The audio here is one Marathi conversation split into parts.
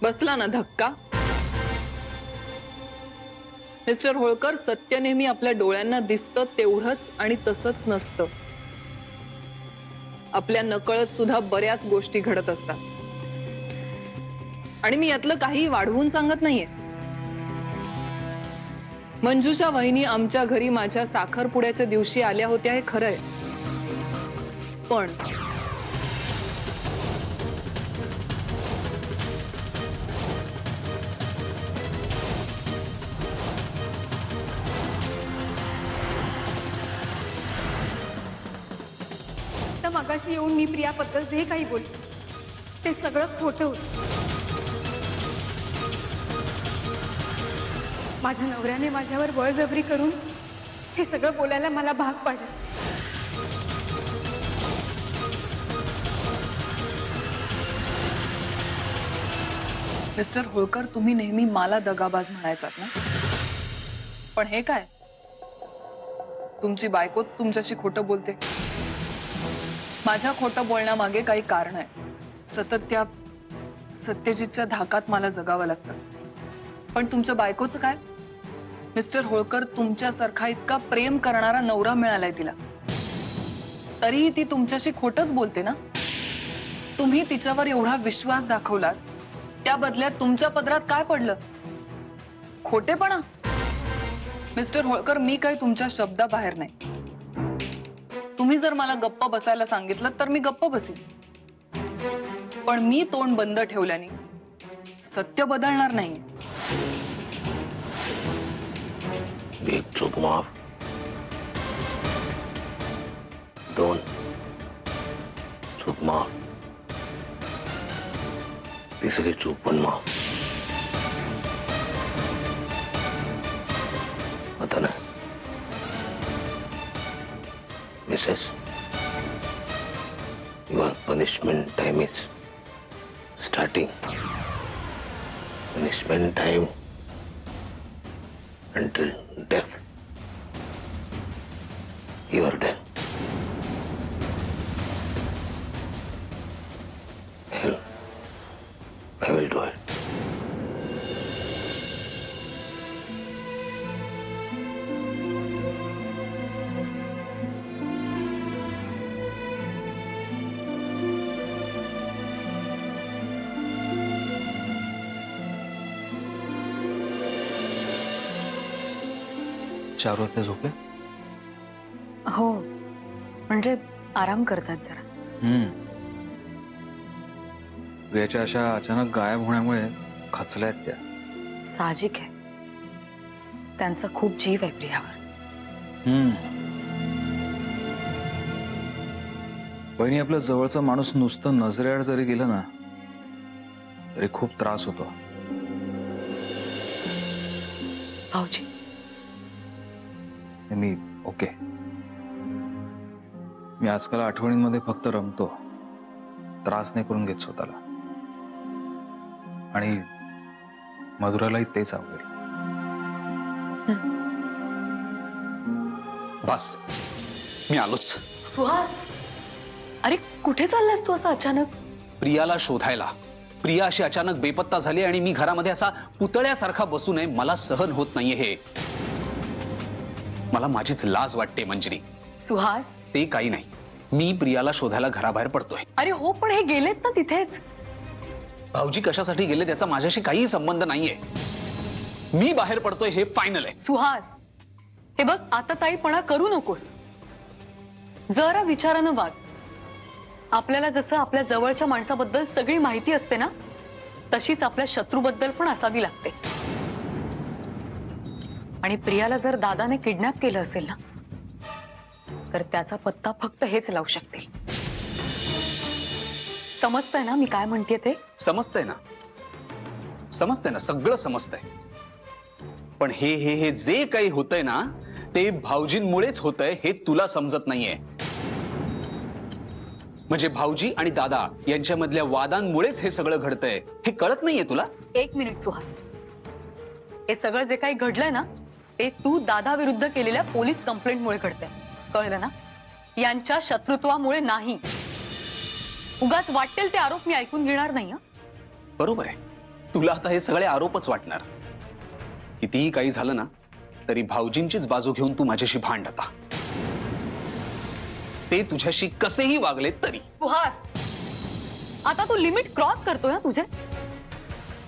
बसला ना धक्का? मिस्टर होळकर, सत्य नेहमी आपल्या डोळ्यांना दिसतं तेवढंच आणि तसंच नसतं. आपल्या नकळत सुद्धा बऱ्याच गोष्टी घडत असतात आणि मी यातलं काही वाढवून सांगत नाहीये. मंजुषा वहिनी आमच्या घरी माझ्या साखरपुड्याच्या दिवशी आल्या होत्या हे खरंय, पण मगाशी येऊन मी प्रियाबद्दल जे काही बोलले ते सगळं खोटं होतं. माझ्या नवऱ्याने माझ्यावर बळजबरी करून हे सगळं बोलायला मला भाग पाडलं. मिस्टर होळकर, तुम्ही नेहमी मला दगाबाज म्हणायचात ना, पण हे काय? तुमची बायकोच तुमच्याशी खोटं बोलते. माझ्या खोटं बोलण्यामागे काही कारण आहे. सतत त्या सत्यजितच्या धाकात मला जगावं लागतं. पण तुमच्या बायकोचं काय? मिस्टर होळकर, तुमच्यासारखा इतका प्रेम करणारा नवरा मिळालाय तिला, तरीही ती तुमच्याशी खोटंच बोलते ना. तुम्ही तिच्यावर एवढा विश्वास दाखवलात, त्या बदल्यात तुमच्या पदरात काय पडलं? खोटेपणा. मिस्टर होळकर, मी काही तुमच्या शब्दाबाहेर नाही. तुम्ही जर मला गप्प बसायला सांगितलं तर मी गप्प बसीन, पण मी तोंड बंद ठेवल्याने सत्य बदलणार नाही. एक चूक माफ, दोन चूक माफ, तिसरी चूक पण माफ. आता नाही. Mrs. Your punishment time is starting. Punishment time until death. You are done. I will do it. Charu ते झोपले? हो, म्हणजे आराम करतात जरा. प्रियाच्या अशा अचानक गायब होण्यामुळे खचल्यात त्या. साहजिक आहे, त्यांचा खूप जीव आहे प्रियावर. वहिनी, आपल्या जवळचा माणूस नुसतं नजरेआड जरी गेलं ना तरी खूप त्रास होतो. भाऊजी, मी ओके. मी आजकाल आठवणींमध्ये फक्त रमतो, त्रास नाही करून घेत स्वतःला. आणि मधुरालाही तेच आवडेल. बस, मी आलोच. सुहास, अरे कुठे चाललास तू असं अचानक? प्रियाला शोधायला. प्रिया अशी अचानक बेपत्ता झाली आणि मी घरामध्ये असा पुतळ्यासारखा बसू नये, मला सहन होत नाहीये हे. मला माझीच लाज वाटते मंजरी. सुहास, ते काही नाही, मी प्रियाला शोधायला घराबाहेर पडतोय. अरे हो, पण हे गेलेत ना तिथेच. भाऊजी कशासाठी गेले त्याचा माझ्याशी काही संबंध नाहीये. मी बाहेर पडतोय हे फायनल आहे. सुहास, हे बघ, आता ताईपणा करू नकोस. जरा विचारानं वाग. आपल्याला जसं आपल्या जवळच्या माणसाबद्दल सगळी माहिती असते ना, तशीच आपल्या शत्रूबद्दल पण असावी लागते. आणि प्रियाला जर दादाने किडनॅप केलं असेल ना, तर त्याचा पत्ता फक्त हेच लावू शकतील. समजतंय ना मी काय म्हणतेय ते? समजतंय ना, समजतंय ना, सगळं समजतंय. पण हे जे काही होतंय ना ते भाऊजींमुळेच होतंय हे तुला समजत नाहीये. म्हणजे भाऊजी आणि दादा यांच्यामधल्या वादांमुळेच हे सगळं घडतंय हे कळत नाहीये तुला? एक मिनिट सुहास, हे सगळं जे काही घडलंय ना ते तू दादा विरुद्ध केलेल्या पोलीस कंप्लेंटमुळे घडतंय, कळलं ना? यांच्या शत्रुत्वामुळे नाही. उगाच वाटेल ते आरोप मी ऐकून घेणार नाही. बरोबर आहे, तुला आता हे सगळे आरोपच वाटणार. कितीही काही झालं ना तरी भाऊजींचीच बाजू घेऊन तू माझ्याशी भांड आता. ते तुझ्याशी कसेही वागले तरी. कुहार, आता तू लिमिट क्रॉस करतोय ना तुझे.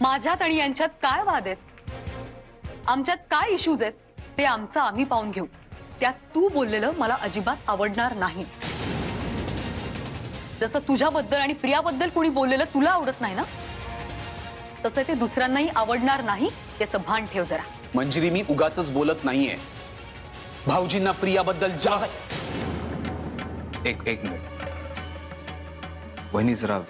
माझ्यात आणि यांच्यात काय वाद आहेत, आमच्यात काय इश्यूज आहेत ते आमचं आम्ही पाहून घेऊ. त्यात तू बोललेलं मला अजिबात आवडणार नाही. जसं तुझ्याबद्दल आणि प्रियाबद्दल कोणी बोललेलं तुला आवडत नाही ना, तसं ते दुसऱ्यांनाही आवडणार नाही याचं भान ठेव जरा. मंजिरी, मी उगाचच बोलत नाहीये. भाऊजींना प्रियाबद्दल जास्त. एक मिनिट वहिनी, जरा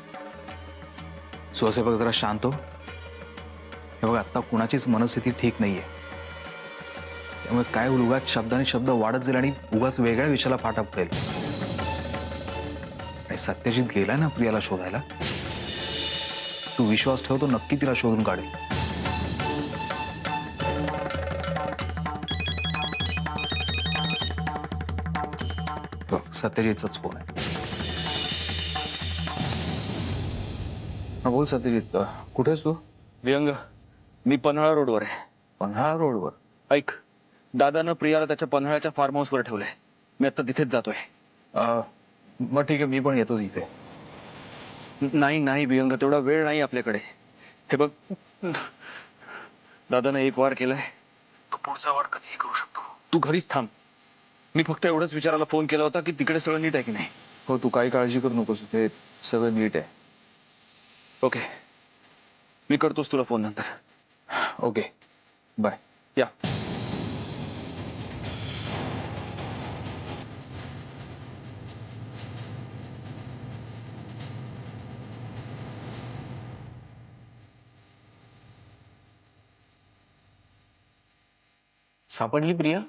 सुहासे बघ, जरा शांत हो. हे बघ, आता कुणाचीच मनस्थिती ठीक नाहीये. त्यामुळे काय होईल, उगाच शब्दाने शब्द वाढत जाईल आणि उगाच वेगळ्या विषयाला फाटा पडेल. आणि सत्यजित गेलाय ना प्रियाला शोधायला. तू विश्वास ठेवतो, नक्की तिला शोधून काढेल. बघ, सत्यजितचाच फोन आहे. हा, बोल सत्यजित, कुठेस तू? विहंग, मी पन्हाळा रोडवर आहे. पन्हाळा रोडवर? ऐक, दादानं प्रियाला त्याच्या पन्हाळ्याच्या फार्म हाऊसवर ठेवलंय. मी आता तिथेच जातोय. मग ठीक आहे, मी पण येतो तिथे. नाही विहंग, तेवढा वेळ नाही आपल्याकडे. हे बघ, दादानं एक वार केलाय, तो पुढचा वार कधीही करू शकतो. तू घरीच थांब. मी फक्त एवढंच विचारायला फोन केला होता की तिकडे सगळं नीट आहे की नाही. हो, तू काही काळजी करू नकोस, ते सगळं नीट आहे. ओके, मी करतोस तुला फोन नंतर. Okay, bye. या. सापडली प्रिया?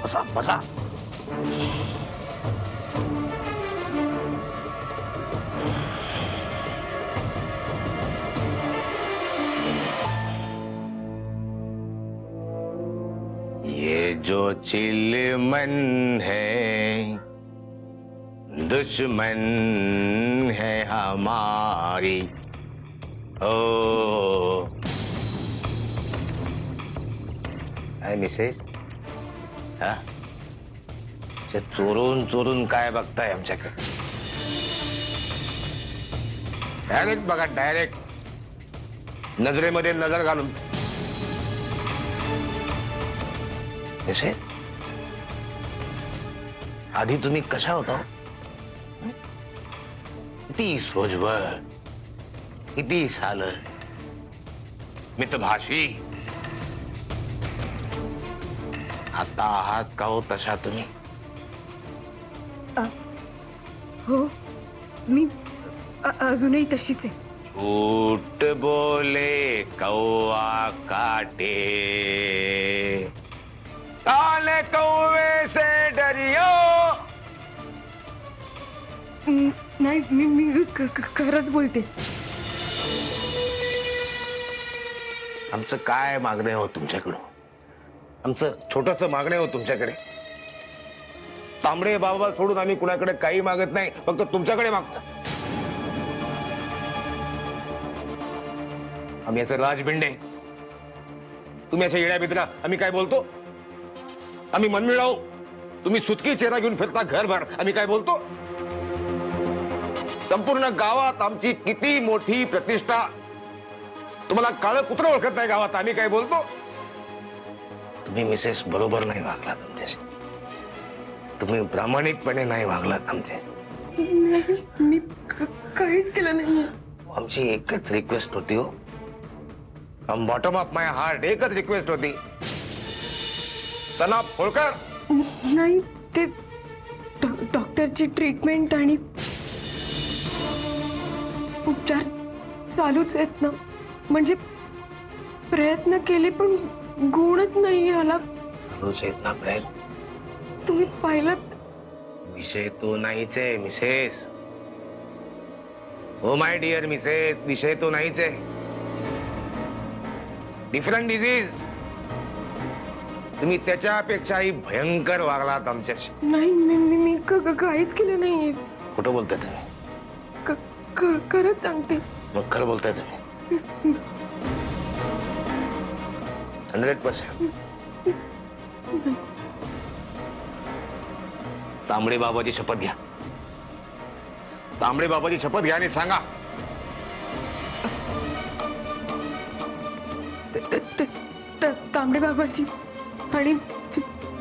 बसा बसा. ये जो चिलमन है दुश्मन है हमारी. ओ हाय मिसेस. हा, चोरून चोरून काय बघताय आमच्याकडे? डायरेक्ट बघा, डायरेक्ट नजरेमध्ये नजर घालून. कसे आधी तुम्ही कशा होता? किती सोजवळ, किती साल, मितभाषी. आता आहात का हो तशा तुम्ही? हो, मी अजूनही तशीच आहे. झूठ बोले कौआ काटे, काले कौवे से डरियो. नाही, मी खरंच बोलते. आमचं काय मागणे हो तुमच्याकडं? आमचं छोटस मागणे हो तुमच्याकडे. तांबडे बाबा सोडून आम्ही कुणाकडे काही मागत नाही, फक्त तुमच्याकडे मागतो. आम्ही याचे राजबिंडे, तुम्ही अशा येड्या बिद्रा. आम्ही काय बोलतो? आम्ही मनमिळाऊ, तुम्ही सुटकी चेहरा घेऊन फिरता घरभर. आम्ही काय बोलतो? संपूर्ण गावात आमची किती मोठी प्रतिष्ठा, तुम्हाला काळं कुत्रं ओळखत नाही गावात. आम्ही काय बोलतो? तुम्ही मिसेस बरोबर नाही वागलात आमच्याशी. तुम्ही प्रामाणिकपणे नाही वागलात आमचे. मी काहीच केलं नाही. आमची एकच रिक्वेस्ट होती हो, from bottom of my heart एकच रिक्वेस्ट होती. सनाप होळकर. नाही, ते डॉक्टरची ट्रीटमेंट आणि उपचार चालूच आहेत ना. म्हणजे प्रयत्न केले पण गुणच नाही आला. चालूच आहेत ना प्रयत्न. तुम्ही पाहिलं? विषय तो नाहीच आहे मिसेस. हो माय डिअर मिसेस, विषय तो नाहीच आहे. Different disease. तुम्ही त्याच्यापेक्षाही भयंकर वागलात आमच्याशी. नाही, मी काहीच केलं नाहीये. कुठं बोलताय तुम्ही? खरंच सांगते. मग खरं बोलताय तुम्ही? 100%. तांबडे बाबाची शपथ घ्या. तांबडे बाबाची शपथ घ्या आणि सांगा. तांबडे बाबाची आणि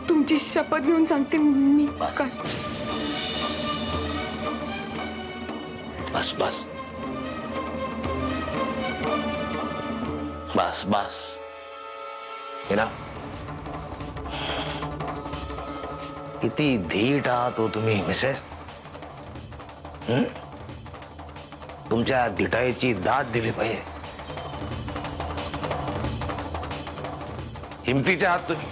तुमची शपथ घेऊन सांगते मी. बस. काय? बस बस बस बस. हे ना, किती धीट आहात हो तुम्ही मिसेस. तुमच्या धिटाईची दाद दिली पाहिजे. हिमतीचे आहात तुम्ही.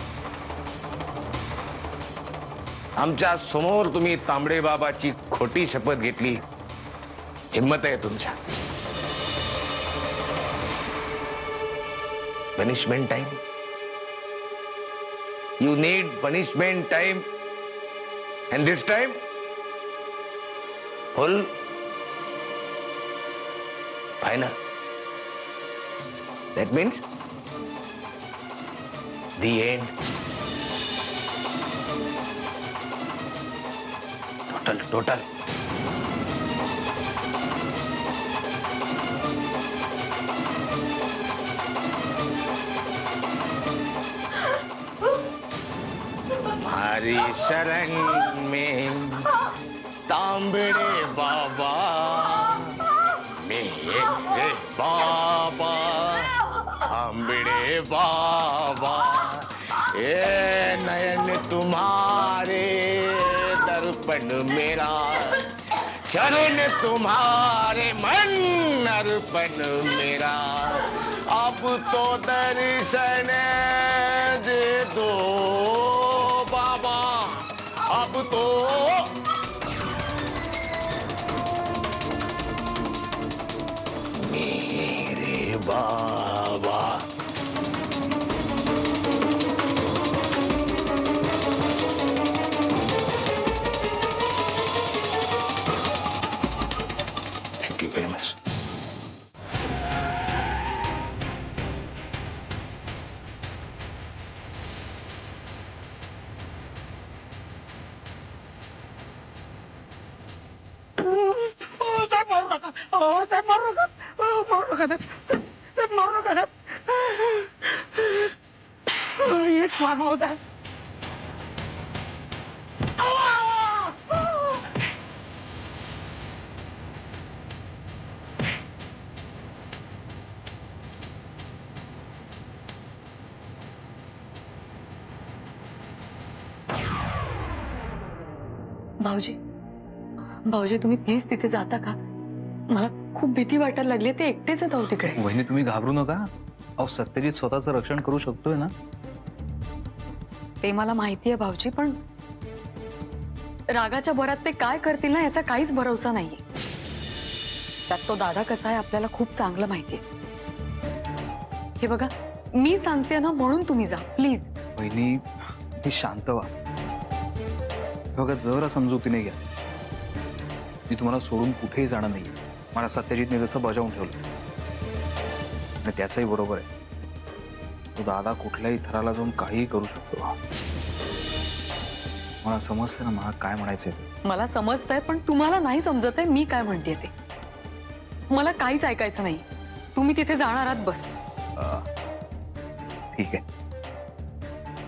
आमच्या समोर तुम्ही तांबडे बाबाची खोटी शपथ घेतली. हिम्मत आहे तुमच्या. Punishment time. You need punishment time. And this time full final. That means the end. Total. हमारी शरण में तांबड़े बाबा, मेरे बाबा, तांबड़े बाबा. ये नयन तुम्हारे दर्पण मेरा, चरण तुम्हारे मन अर्पण मेरा. अब तो दर्शन दे दो बाबा. अब तो मेरे बाबा. Thank you very much. भाऊजी तुम्ही प्लीज तिथे जाता का? मला खूप भीती वाटायला लागली. ते एकटेच आहेत अहो तिकडे. वहिनी तुम्ही घाबरू नका. अहो सत्यजित स्वतःचं रक्षण करू शकतोय ना. ते मला माहिती आहे भाऊजी, पण रागाच्या भरात ते काय करतील ना याचा काहीच भरोसा नाहीये. त्यात तो दादा कसा आहे आपल्याला खूप चांगलं माहितीये. हे बघा मी सांगते ना म्हणून तुम्ही जा प्लीज. वहिनी ती शांत व्हा. बघा जरा समजुतीने घ्या. मी तुम्हाला सोडून कुठेही जाणार नाही. मला सत्यजितने जसं बजावून ठेवलं आणि त्याचंही बरोबर आहे. तो दादा कुठल्याही थराला जाऊन काहीही करू शकतो. मला समजतं ना मला काय म्हणायचंय. मला समजतंय पण तुम्हाला नाही समजत आहे मी काय म्हणते ते. मला काहीच ऐकायचं नाही. तुम्ही तिथे जाणार आहात बस. ठीक आहे.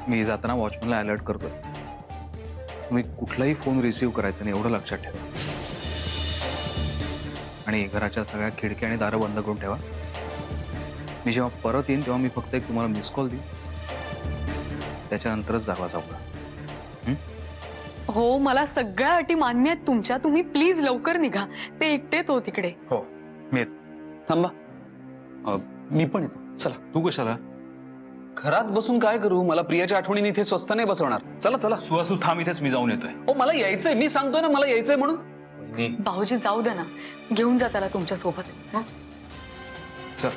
मी जाताना वॉचमॅनला अलर्ट करतोय. तुम्ही कुठलाही फोन रिसीव्ह करायचा नाही एवढं लक्षात ठेवा. आणि घराच्या सगळ्या खिडक्या आणि दारं बंद करून ठेवा. मी जेव्हा परत येईन तेव्हा मी फक्त एक तुम्हाला मिस कॉल देईन. त्याच्यानंतरच दरवाजा उघडा. हो, मला सगळ्या अटी मान्य आहेत तुमच्या. तुम्ही प्लीज लवकर निघा. ते एकटेच हो तिकडे. हो मी येतो. थांबा. मी पण येतो. चला. तू कशाला? घरात बसून काय करू? मला प्रियाच्या आठवणीने इथे स्वस्थ नाही बसवणार. चला चला. सुहास तू थांब इथेच, मी जाऊन येतोय. हो मला यायचंय, मी सांगतोय ना मला यायचंय म्हणून. भाऊजी जाऊ द्या ना, घेऊन जा त्याला तुमच्या सोबत. चल.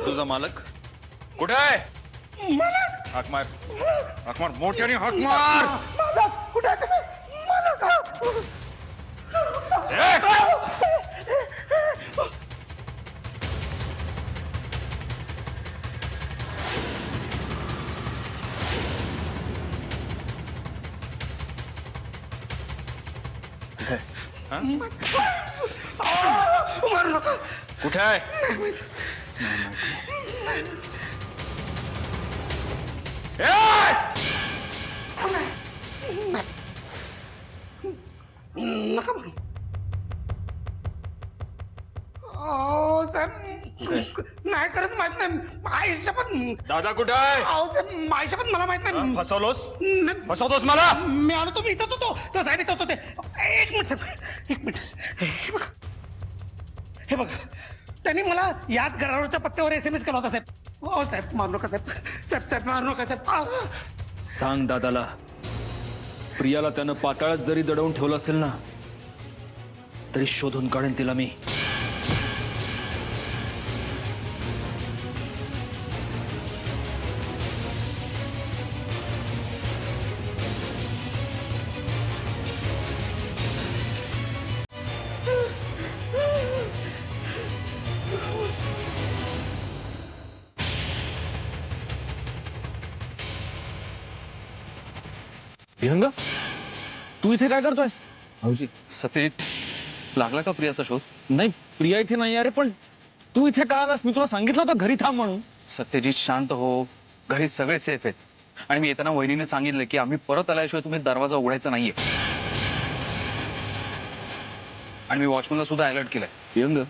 तुझा मालक कुठे आहे? हाक मार, हाक मार, मोठ्याने हाक मार. कुठे आहे? नका म्हणू. साहेब नाही करत, माहित नाही. आईच्या पण दादा कुठे आहे? साहेब आईच्या पण मला माहित नाही. फसवलोस, नाही. फसवतोस मला. मी आलो, तुम्ही इथं होतो. तो साहेब इथं होते. एक मिनिट साहेब, एक मिनिट. हे बघा, हे बघा, त्यांनी मला याच घरावरच्या पत्त्यावर SMS केला होता साहेब. हो साहेब, मारू नका साहेब. साहेब साहेब मारू नका साहेब. सांग दादाला, प्रियाला त्यानं पाताळात जरी दडवून ठेवलं असेल ना, तरी शोधून काढेन तिला मी. विहंग, तू इथे काय करतोय? भाऊजी सत्यजित, लागला का प्रियाचा शोध? नाही, प्रिया इथे नाही. अरे पण तू इथे का आलास? मी तुला सांगितलं होतं घरी थांब म्हणून. सत्यजित शांत हो, घरी सगळे सेफ आहेत. आणि मी येताना वहिनीने सांगितलं की आम्ही परत आल्याशिवाय तुम्ही दरवाजा उघडायचा नाहीये. आणि मी वॉचमनला सुद्धा अलर्ट केलंय. विहंग,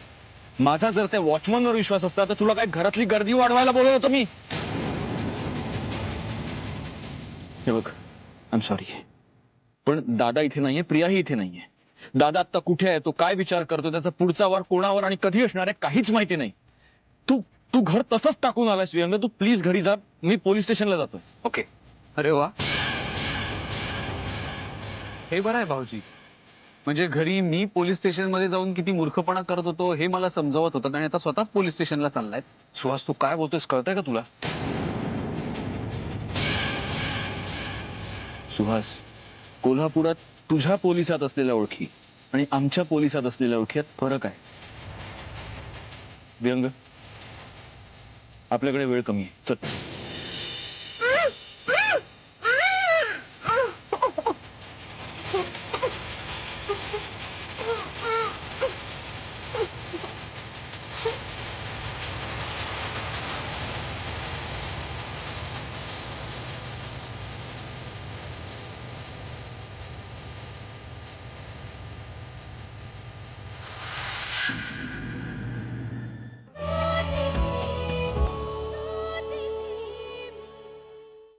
माझा जर त्या वॉचमनवर विश्वास असता तर तुला काय घरातली गर्दी वाढवायला बोलवलं होतं मी? हे बघ, आय एम सॉरी, पण दादा इथे नाहीये, प्रियाही इथे नाहीये. दादा आता कुठे आहे, तो काय विचार करतो, त्याचा पुढचा वार कोणावर आणि कधी असणार आहे काहीच माहिती नाही. तू तू घर तसंच टाकून आलायस विहंग. तू प्लीज घरी जा, मी पोलीस स्टेशनला जातोय. ओके. अरे वा, हे बरं आहे भाऊजी. म्हणजे घरी मी पोलीस स्टेशन मध्ये जाऊन किती मूर्खपणा करत होतो हे मला समजावत होतं, आणि आता स्वतःच पोलीस स्टेशनला चाललाय. सुहास, तू काय बोलतोयस कळतंय का तुला? सुहास, कोल्हापुरात तुझ्या पोलिसात असलेल्या ओळखी आणि आमच्या पोलिसात असलेल्या ओळखी यात फरक आहे. व्यंग, आपल्याकडे वेळ कमी आहे. चल.